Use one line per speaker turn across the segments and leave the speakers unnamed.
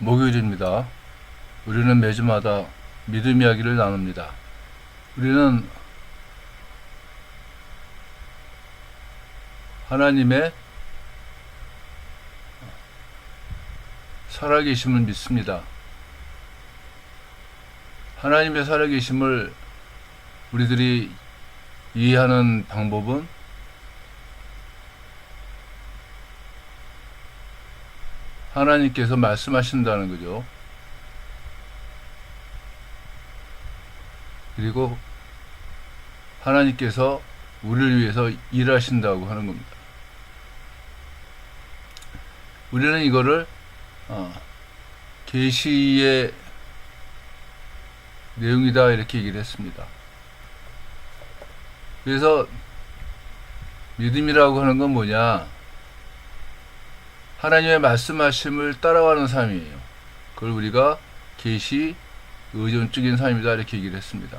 목요일입니다. 우리는 매주마다 믿음 이야기를 나눕니다. 우리는 하나님의 살아계심을 믿습니다. 하나님의 살아계심을 우리들이 이해하는 방법은 하나님께서 말씀하신다는 거죠. 그리고 하나님께서 우리를 위해서 일하신다고 하는 겁니다. 우리는 이거를 계시의 내용이다 이렇게 얘기를 했습니다. 그래서 믿음이라고 하는 건 뭐냐? 하나님의 말씀하심을 따라가는 삶이에요. 그걸 우리가 계시 의존적인 삶이다 이렇게 얘기를 했습니다.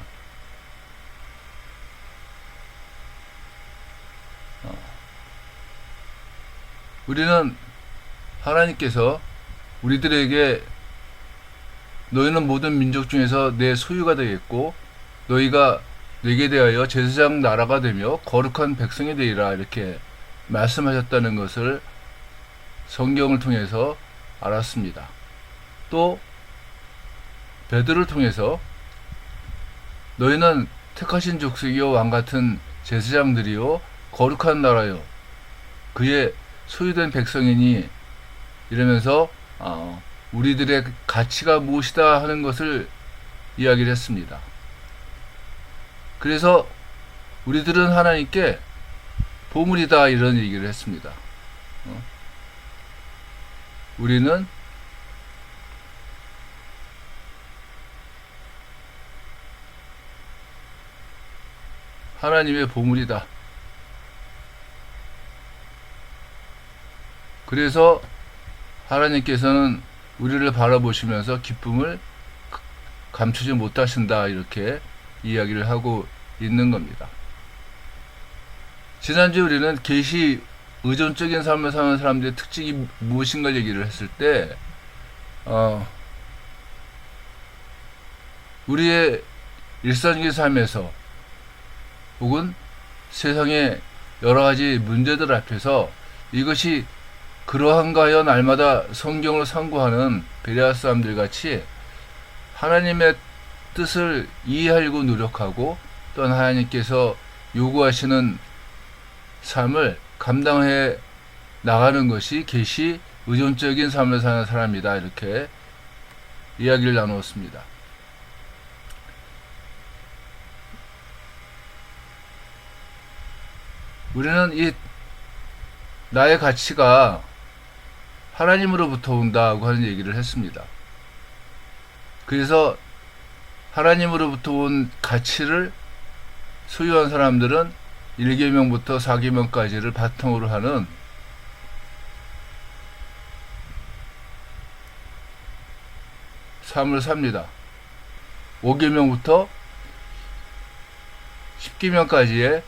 우리는 하나님께서 우리들에게 너희는 모든 민족 중에서 내 소유가 되겠고 너희가 내게 대하여 제사장 나라가 되며 거룩한 백성이 되리라 이렇게 말씀하셨다는 것을 성경을 통해서 알았습니다. 또 베드로를 통해서 너희는 택하신 족속이요 왕같은 제사장들이요 거룩한 나라요 그의 소유된 백성이니 이러면서 우리들의 가치가 무엇이다 하는 것을 이야기를 했습니다. 그래서 우리들은 하나님께 보물이다 이런 얘기를 했습니다. 우리는 하나님의 보물이다. 그래서 하나님께서는 우리를 바라보시면서 기쁨을 감추지 못하신다 이렇게 이야기를 하고 있는 겁니다. 지난주에 우리는 계시 의존적인 삶을 사는 사람들의 특징이 무엇인가 얘기를 했을 때 우리의 일상적인 삶에서 혹은 세상의 여러 가지 문제들 앞에서 이것이 그러한가 하여 날마다 성경을 상고하는 베레아 사람들 같이 하나님의 뜻을 이해하려고 노력하고 또한 하나님께서 요구하시는 삶을 감당해 나가는 것이 계시 의존적인 삶을 사는 사람이다 이렇게 이야기를 나누었습니다. 우리는 이 나의 가치가 하나님으로부터 온다고 하는 얘기를 했습니다. 그래서 하나님으로부터 온 가치를 소유한 사람들은 1계명부터 4계명까지를 바탕으로 하는 삶을 삽니다. 5계명부터 10계명까지의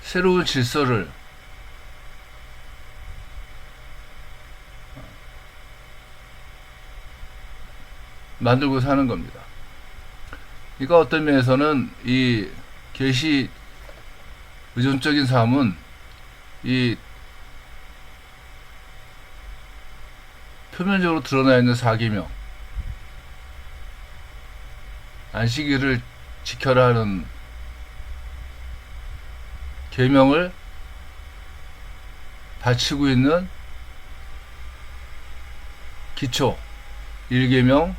새로운 질서를 만들고 사는 겁니다. 그러니까 어떤 면에서는 이 계시 의존적인 삶은 이 표면적으로 드러나 있는 4계명 안식일을 지켜라 하는 계명을 바치고 있는 기초 1계명,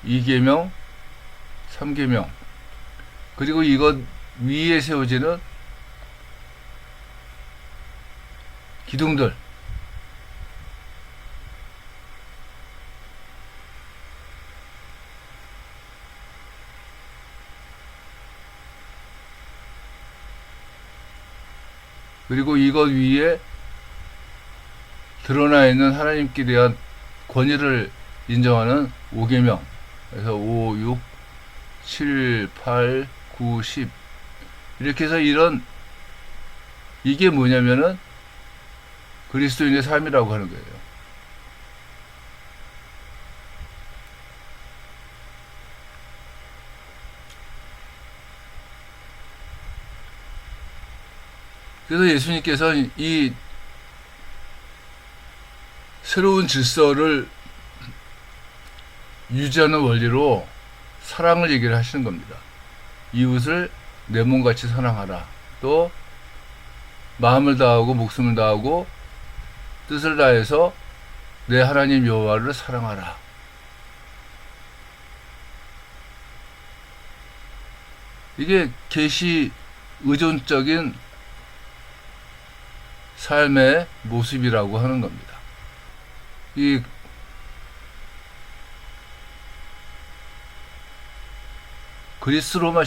2계명, 3계명 그리고 이것 위에 세워지는 기둥들 그리고 이것 위에 드러나 있는 하나님께 대한 권위를 인정하는 5계명 그래서 5, 6, 7, 8, 9, 10 이렇게 해서 이게 뭐냐면은 그리스도인의 삶이라고 하는 거예요. 그래서 예수님께서 이 새로운 질서를 유지하는 원리로 사랑을 얘기를 하시는 겁니다. 이웃을 내 몸같이 사랑하라. 또 마음을 다하고 목숨을 다하고 뜻을 다해서 내 하나님 여호와를 사랑하라. 이게 계시 의존적인 삶의 모습이라고 하는 겁니다. 이 그리스 로마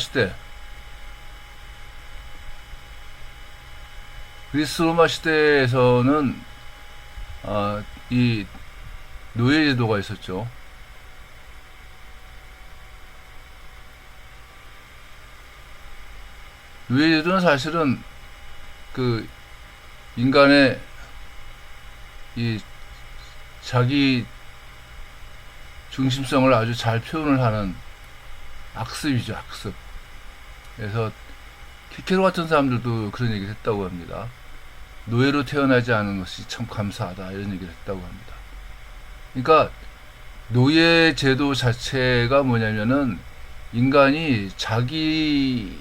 시대에서는 이 노예제도가 있었죠. 노예제도는 사실은 그 인간의 이 자기 중심성을 아주 잘 표현을 하는 악습이죠, 악습. 그래서 키케로 같은 사람들도 그런 얘기를 했다고 합니다. 노예로 태어나지 않은 것이 참 감사하다, 이런 얘기를 했다고 합니다. 그러니까 노예 제도 자체가 뭐냐면은 인간이 자기의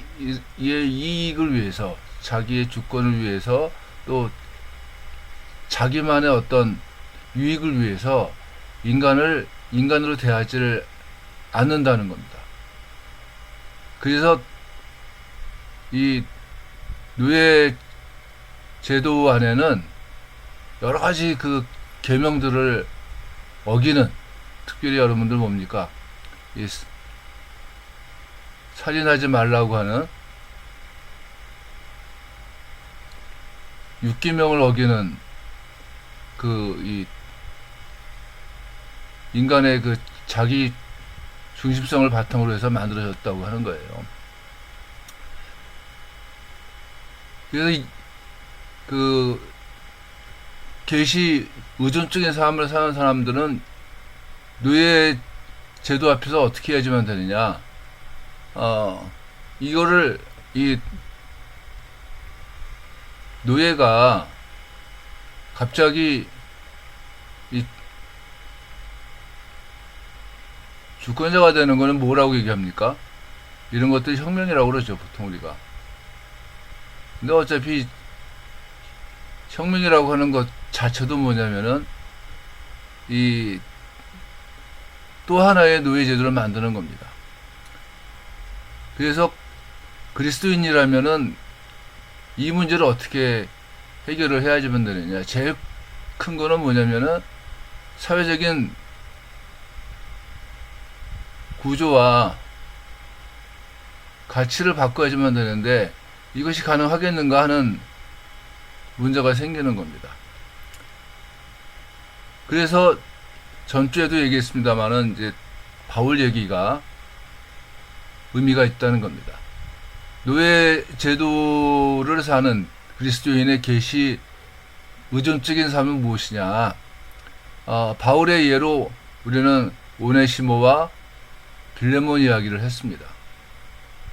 이익을 위해서, 자기의 주권을 위해서, 또 자기만의 어떤 유익을 위해서 인간으로 대하지를 않는다는 겁니다. 그래서 이 노예 제도 안에는 여러 가지 그 계명들을 어기는, 특별히 여러분들 뭡니까? 이 살인하지 말라고 하는 6계명을 어기는 이 인간의 그 자기 중심성을 바탕으로 해서 만들어졌다고 하는 거예요. 그래서 그 계시 의존적인 삶을 사는 사람들은 노예 제도 앞에서 어떻게 해야지만 되느냐? 이거를 이 노예가 갑자기 이 주권자가 되는 거는 뭐라고 얘기합니까? 이런 것들이 혁명이라고 그러죠, 보통 우리가. 근데 어차피 혁명이라고 하는 것 자체도 뭐냐면은 이 또 하나의 노예 제도를 만드는 겁니다. 그래서 그리스도인이라면은 이 문제를 어떻게 해결을 해야지만 되느냐. 제일 큰 거는 뭐냐면은 사회적인 구조와 가치를 바꿔야지만 되는데 이것이 가능하겠는가 하는 문제가 생기는 겁니다. 그래서 전주에도 얘기했습니다만은 이제 바울 얘기가 의미가 있다는 겁니다. 노예 제도를 사는 그리스도인의 계시 의존적인 삶은 무엇이냐? 바울의 예로 우리는 오네시모와 빌레몬 이야기를 했습니다.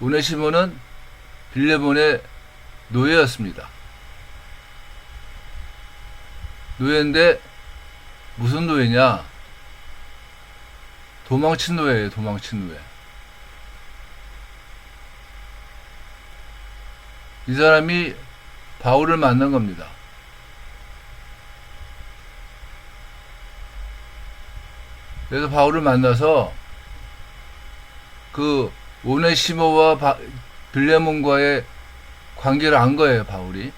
오네시모는 빌레몬의 노예였습니다. 노예인데 무슨 노예냐? 도망친 노예예요. 도망친 노예. 이 사람이 바울을 만난 겁니다. 그래서 바울을 만나서 그 오네시모와 빌레몬과의 관계를 안 거예요, 바울이.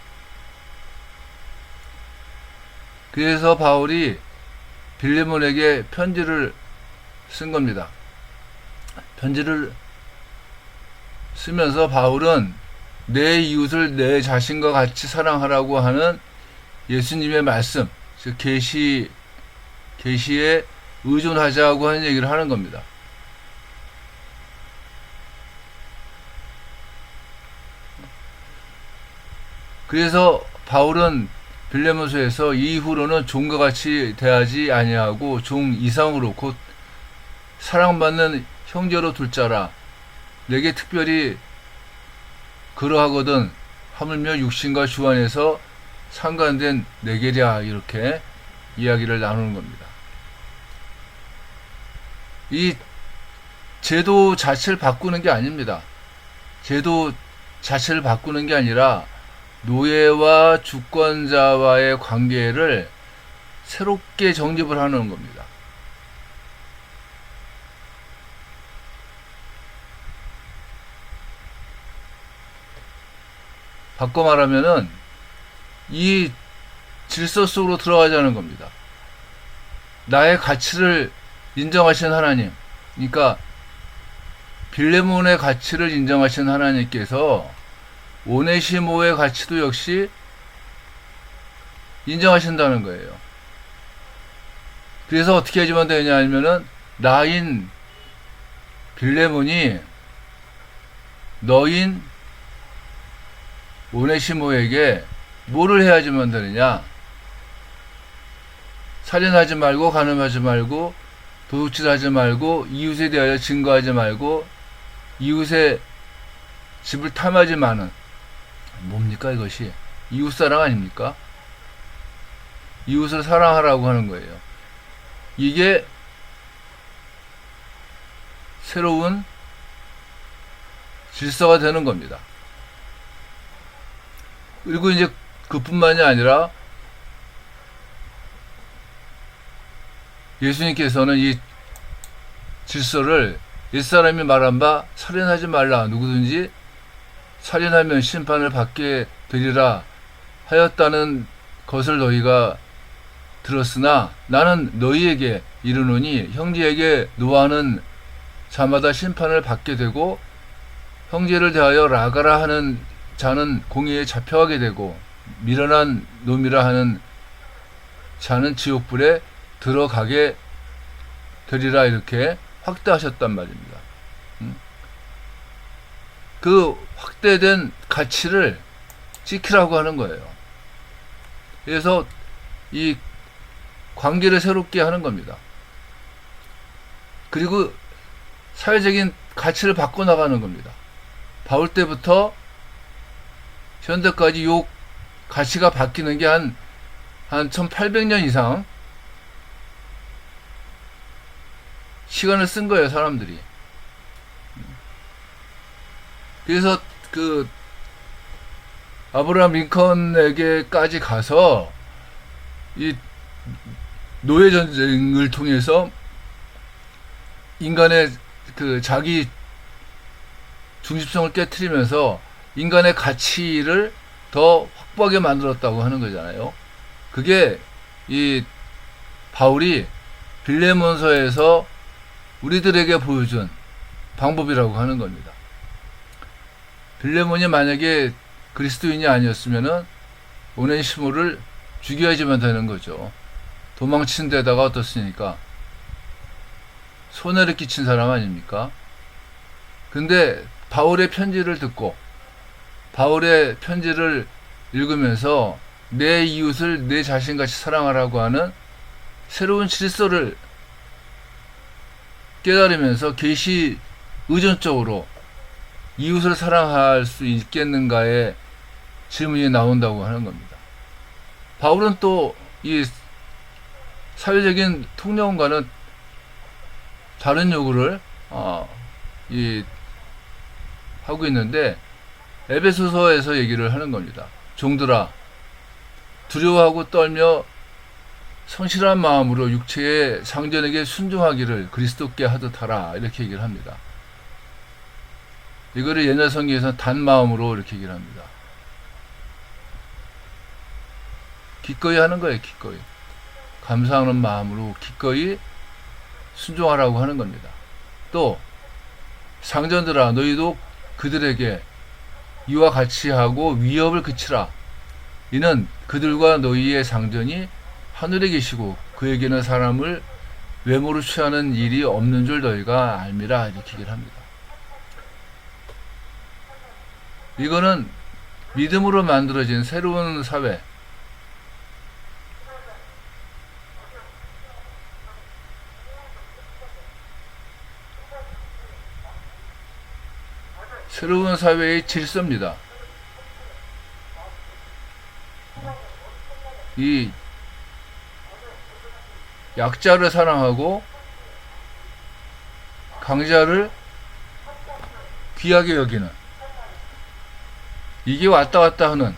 그래서 바울이 빌레몬에게 편지를 쓴 겁니다. 편지를 쓰면서 바울은 내 이웃을 내 자신과 같이 사랑하라고 하는 예수님의 말씀, 즉 계시에 의존하자고 하는 얘기를 하는 겁니다. 그래서 바울은 빌레몬서에서 이후로는 종과 같이 대하지 아니하고 종 이상으로 곧 사랑받는 형제로 둘 자라. 내게 특별히 그러하거든 하물며 육신과 주 안에서 상관된 내게랴, 이렇게 이야기를 나누는 겁니다. 이 제도 자체를 바꾸는 게 아닙니다. 제도 자체를 바꾸는 게 아니라 노예와 주권자와의 관계를 새롭게 정립을 하는 겁니다. 바꿔 말하면은 이 질서 속으로 들어가자는 겁니다. 나의 가치를 인정하신 하나님, 그러니까 빌레몬의 가치를 인정하신 하나님께서 오네시모의 가치도 역시 인정하신다는 거예요. 그래서 어떻게 해주면 되냐 하면은, 나인 빌레몬이 너인 오네시모에게 뭐를 해야지만 되느냐? 살인하지 말고, 간음하지 말고, 도둑질하지 말고, 이웃에 대하여 증거하지 말고, 이웃의 집을 탐하지 마는, 뭡니까 이것이? 이웃사랑 아닙니까? 이웃을 사랑하라고 하는 거예요. 이게 새로운 질서가 되는 겁니다. 그리고 이제 그뿐만이 아니라 예수님께서는 이 질서를 옛사람이 말한 바 살인하지 말라, 누구든지 살인하면 심판을 받게 되리라 하였다는 것을 너희가 들었으나 나는 너희에게 이르노니 형제에게 노하는 자마다 심판을 받게 되고 형제를 대하여 라가라 하는 자는 공의에 잡혀가게 되고 미련한 놈이라 하는 자는 지옥불에 들어가게 되리라, 이렇게 확대하셨단 말입니다. 그 확대된 가치를 지키라고 하는 거예요. 그래서 이 관계를 새롭게 하는 겁니다. 그리고 사회적인 가치를 바꿔나가는 겁니다. 바울 때부터 현대까지 요 가치가 바뀌는 게 한 1800년 이상 시간을 쓴 거예요, 사람들이. 그래서 그 아브라함 링컨에게까지 가서 이 노예 전쟁을 통해서 인간의 그 자기 중심성을 깨트리면서 인간의 가치를 더 확보하게 만들었다고 하는 거잖아요. 그게 이 바울이 빌레몬서에서 우리들에게 보여준 방법이라고 하는 겁니다. 빌레몬이 만약에 그리스도인이 아니었으면은 오네시모를 죽여야지만 되는 거죠. 도망친 데다가 어떻습니까? 손해를 끼친 사람 아닙니까? 근데 바울의 편지를 듣고 바울의 편지를 읽으면서 내 이웃을 내 자신같이 사랑하라고 하는 새로운 질서를 깨달으면서 계시 의존적으로 이웃을 사랑할 수 있겠는가의 질문이 나온다고 하는 겁니다. 바울은 또 이 사회적인 통념과는 다른 요구를 하고 있는데 에베소서에서 얘기를 하는 겁니다. 종들아, 두려워하고 떨며 성실한 마음으로 육체의 상전에게 순종하기를 그리스도께 하듯 하라, 이렇게 얘기를 합니다. 이거를 옛날 성경에서는 단 마음으로 이렇게 얘기를 합니다. 기꺼이 하는 거예요. 기꺼이 감사하는 마음으로 기꺼이 순종하라고 하는 겁니다. 또 상전들아, 너희도 그들에게 이와 같이 하고 위협을 그치라. 이는 그들과 너희의 상전이 하늘에 계시고 그에게는 사람을 외모로 취하는 일이 없는 줄 너희가 알미라, 이렇게 얘기를 합니다. 이거는 믿음으로 만들어진 새로운 사회, 새로운 사회의 질서입니다. 이 약자를 사랑하고 강자를 귀하게 여기는, 이게 왔다 갔다 하는,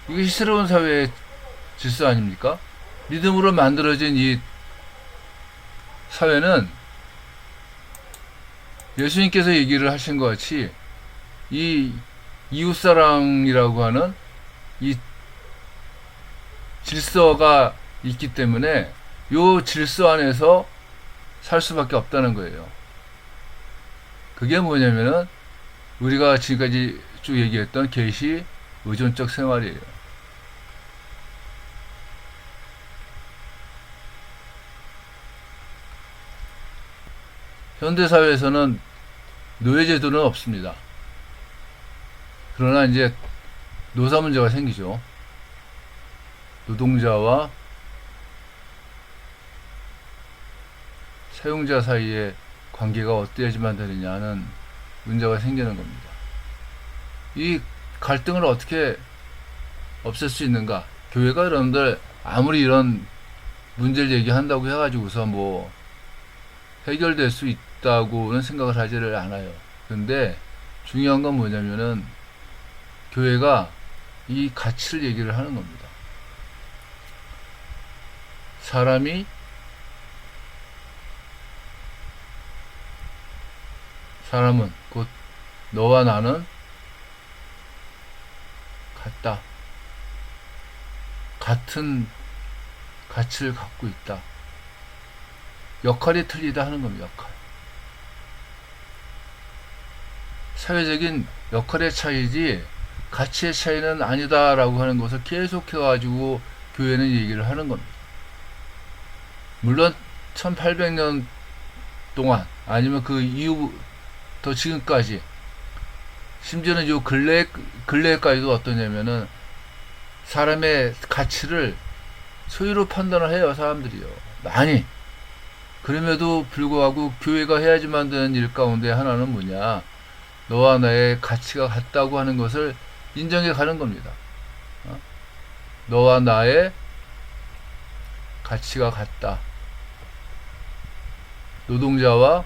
이게 새로운 사회의 질서 아닙니까? 믿음으로 만들어진 이 사회는 예수님께서 얘기를 하신 것 같이 이 이웃사랑이라고 하는 이 질서가 있기 때문에 요 질서 안에서 살 수밖에 없다는 거예요. 그게 뭐냐면은 우리가 지금까지 쭉 얘기했던 계시 의존적 생활이에요. 현대사회에서는 노예제도는 없습니다. 그러나 이제 노사 문제가 생기죠. 노동자와 사용자 사이의 관계가 어때야지만 되느냐는 문제가 생기는 겁니다. 이 갈등을 어떻게 없앨 수 있는가? 교회가 여러분들 아무리 이런 문제를 얘기한다고 해가지고서 뭐 해결될 수 있다고는 생각을 하지를 않아요. 근데 중요한 건 뭐냐면은 교회가 이 가치를 얘기를 하는 겁니다. 사람은 곧 너와 나는 같다. 같은 가치를 갖고 있다. 역할이 틀리다 하는 겁니다. 역할. 사회적인 역할의 차이지 가치의 차이는 아니다라고 하는 것을 계속해가지고 교회는 얘기를 하는 겁니다. 물론 1800년 동안 아니면 그 이후부터 지금까지 심지어는 요 근래까지도 어떠냐면은 사람의 가치를 소유로 판단을 해요. 사람들이요. 많이. 그럼에도 불구하고 교회가 해야지만 되는 일 가운데 하나는 뭐냐, 너와 나의 가치가 같다고 하는 것을 인정해 가는 겁니다. 너와 나의 가치가 같다. 노동자와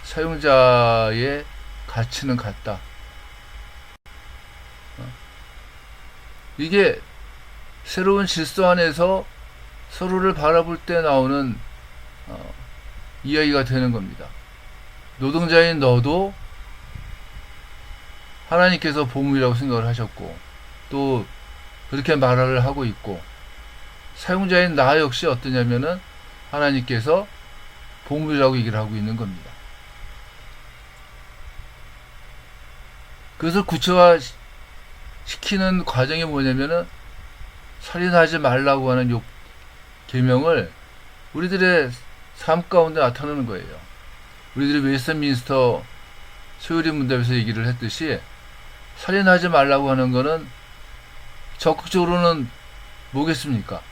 사용자의 가치는 같다. 이게 새로운 질서 안에서 서로를 바라볼 때 나오는 이야기가 되는 겁니다. 노동자인 너도 하나님께서 보물이라고 생각을 하셨고 또 그렇게 말을 하고 있고, 사용자인 나 역시 어떠냐면은 하나님께서 보물이라고 얘기를 하고 있는 겁니다. 그것을 구체화 시키는 과정이 뭐냐면은 살인하지 말라고 하는 요 계명을 우리들의 삶 가운데 나타나는 거예요. 우리들이 웨스트민스터 소유리 문답에서 얘기를 했듯이 살인하지 말라고 하는 거는 적극적으로는 뭐겠습니까?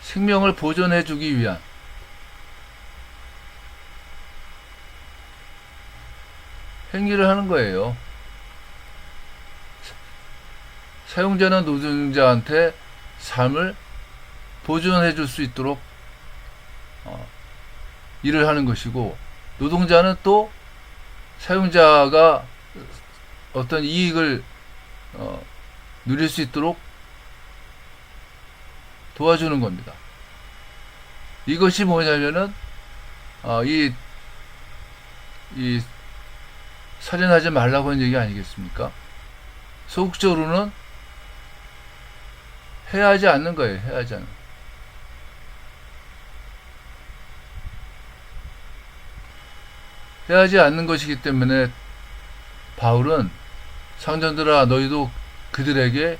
생명을 보존해 주기 위한 행위를 하는 거예요. 사용자는 노동자한테 삶을 보존해 줄 수 있도록 일을 하는 것이고, 노동자는 또 사용자가 어떤 이익을 누릴 수 있도록 도와주는 겁니다. 이것이 뭐냐면은 이 살인하지 말라고 하는 얘기 아니겠습니까? 소극적으로는 해야 하지 않는 거예요. 해야 하지 않는. 해야 하지 않는 것이기 때문에 바울은 상전들아 너희도 그들에게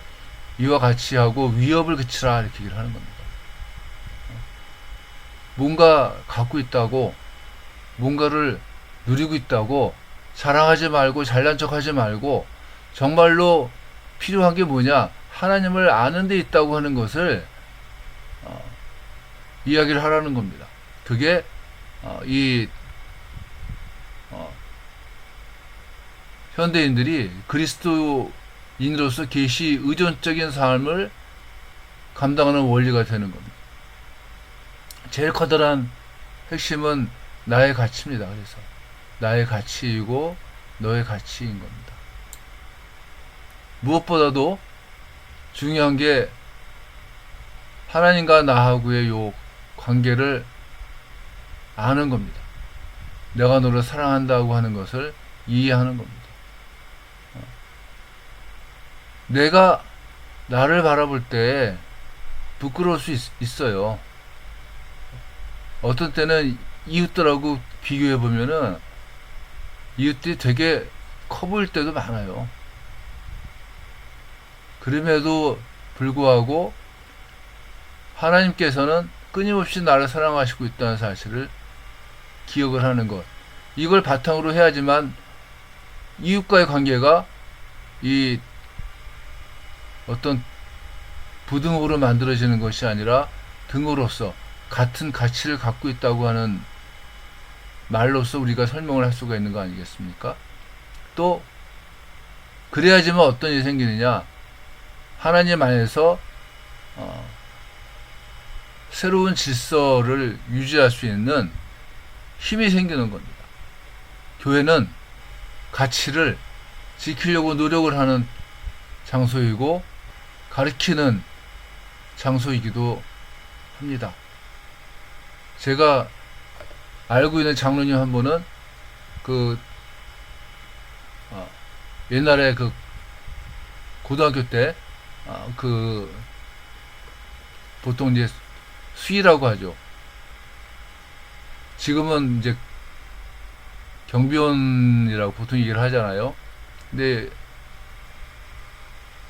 이와 같이 하고 위협을 그치라 이렇게 얘기를 하는 겁니다. 뭔가 갖고 있다고, 뭔가를 누리고 있다고 자랑하지 말고 잘난 척하지 말고, 정말로 필요한 게 뭐냐, 하나님을 아는 데 있다고 하는 것을 이야기를 하라는 겁니다. 그게 현대인들이 그리스도인으로서 계시 의존적인 삶을 감당하는 원리가 되는 겁니다. 제일 커다란 핵심은 나의 가치입니다. 그래서 나의 가치이고 너의 가치인 겁니다. 무엇보다도 중요한 게 하나님과 나하고의 요 관계를 아는 겁니다. 내가 너를 사랑한다고 하는 것을 이해하는 겁니다. 내가 나를 바라볼 때 부끄러울 수 있어요. 어떤 때는 이웃들하고 비교해 보면은 이웃들이 되게 커 보일 때도 많아요. 그럼에도 불구하고 하나님께서는 끊임없이 나를 사랑하시고 있다는 사실을 기억을 하는 것. 이걸 바탕으로 해야지만 이웃과의 관계가 이 어떤 부등호로 만들어지는 것이 아니라 등호로서 같은 가치를 갖고 있다고 하는 말로서 우리가 설명을 할 수가 있는 거 아니겠습니까? 또 그래야지만 어떤 일이 생기느냐, 하나님 안에서 새로운 질서를 유지할 수 있는 힘이 생기는 겁니다. 교회는 가치를 지키려고 노력을 하는 장소이고 가르치는 장소이기도 합니다. 제가 알고 있는 장로님 한 분은 옛날에 고등학교 때 보통 이제 수의라고 하죠. 지금은 이제 경비원이라고 보통 얘기를 하잖아요. 근데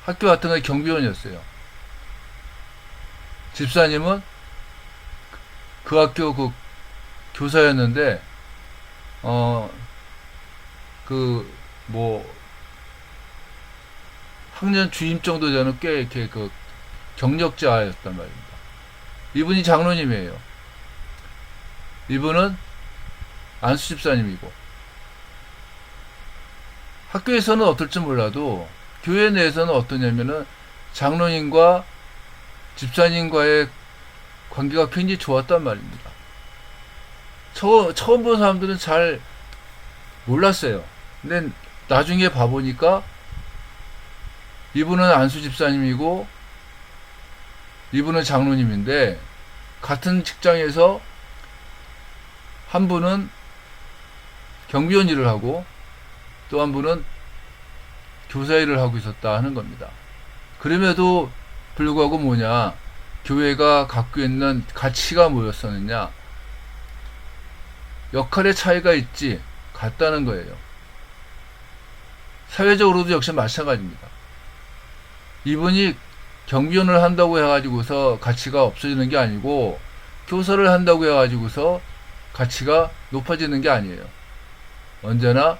학교 같은 거 경비원이었어요. 집사님은 그 학교 교사였는데 학년 주임 정도 되는 꽤 이렇게 경력자였단 말입니다. 이분이 장로님이에요. 이분은 안수 집사님이고, 학교에서는 어떨지 몰라도 교회 내에서는 어떠냐면은 장로님과 집사님과의 관계가 굉장히 좋았단 말입니다. 처음 본 사람들은 잘 몰랐어요. 근데 나중에 봐보니까 이분은 안수 집사님이고 이분은 장로님인데, 같은 직장에서 한 분은 경비원 일을 하고 또 한 분은 교사 일을 하고 있었다 하는 겁니다. 그럼에도 불구하고 교회가 갖고 있는 가치가 뭐였었느냐? 역할의 차이가 같다는 거예요. 사회적으로도 역시 마찬가지입니다. 이분이 경비원을 한다고 해가지고서 가치가 없어지는 게 아니고, 교사를 한다고 해가지고서 가치가 높아지는 게 아니에요. 언제나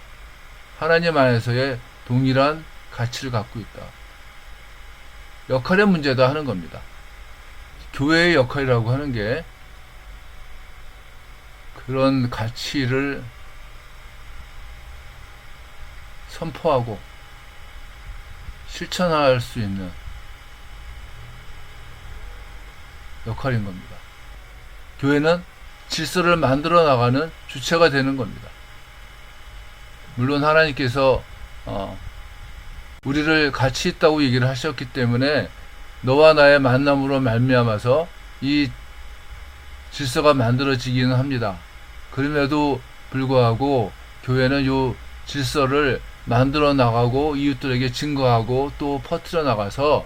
하나님 안에서의 동일한 가치를 갖고 있다. 역할의 문제다 하는 겁니다. 교회의 역할이라고 하는 게 그런 가치를 선포하고 실천할 수 있는 역할인 겁니다. 교회는 질서를 만들어 나가는 주체가 되는 겁니다. 물론 하나님께서 우리를 가치 있다고 얘기를 하셨기 때문에 너와 나의 만남으로 말미암아서 이 질서가 만들어지기는 합니다. 그럼에도 불구하고 교회는 이 질서를 만들어 나가고 이웃들에게 증거하고 또 퍼뜨려 나가서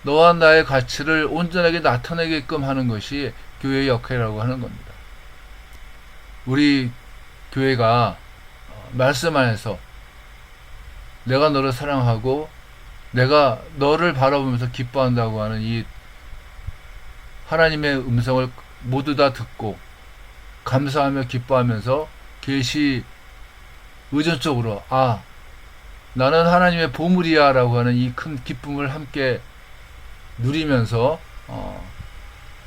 너와 나의 가치를 온전하게 나타내게끔 하는 것이 교회의 역할이라고 하는 겁니다. 우리 교회가 말씀 안에서 내가 너를 사랑하고 내가 너를 바라보면서 기뻐한다고 하는 이 하나님의 음성을 모두 다 듣고 감사하며 기뻐하면서 계시 의존적으로 나는 하나님의 보물이야 라고 하는 이 큰 기쁨을 함께 누리면서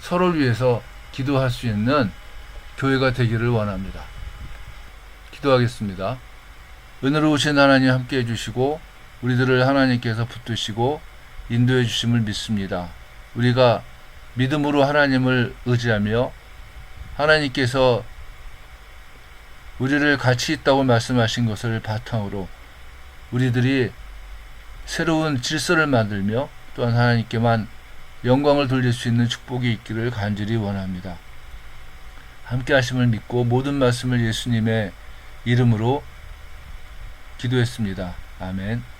서로를 위해서 기도할 수 있는 교회가 되기를 원합니다. 기도하겠습니다. 은혜로우신 하나님 함께 해주시고 우리들을 하나님께서 붙드시고 인도해 주심을 믿습니다. 우리가 믿음으로 하나님을 의지하며 하나님께서 우리를 가치 있다고 말씀하신 것을 바탕으로 우리들이 새로운 질서를 만들며 또한 하나님께만 영광을 돌릴 수 있는 축복이 있기를 간절히 원합니다. 함께 하심을 믿고 모든 말씀을 예수님의 이름으로 기도했습니다. 아멘.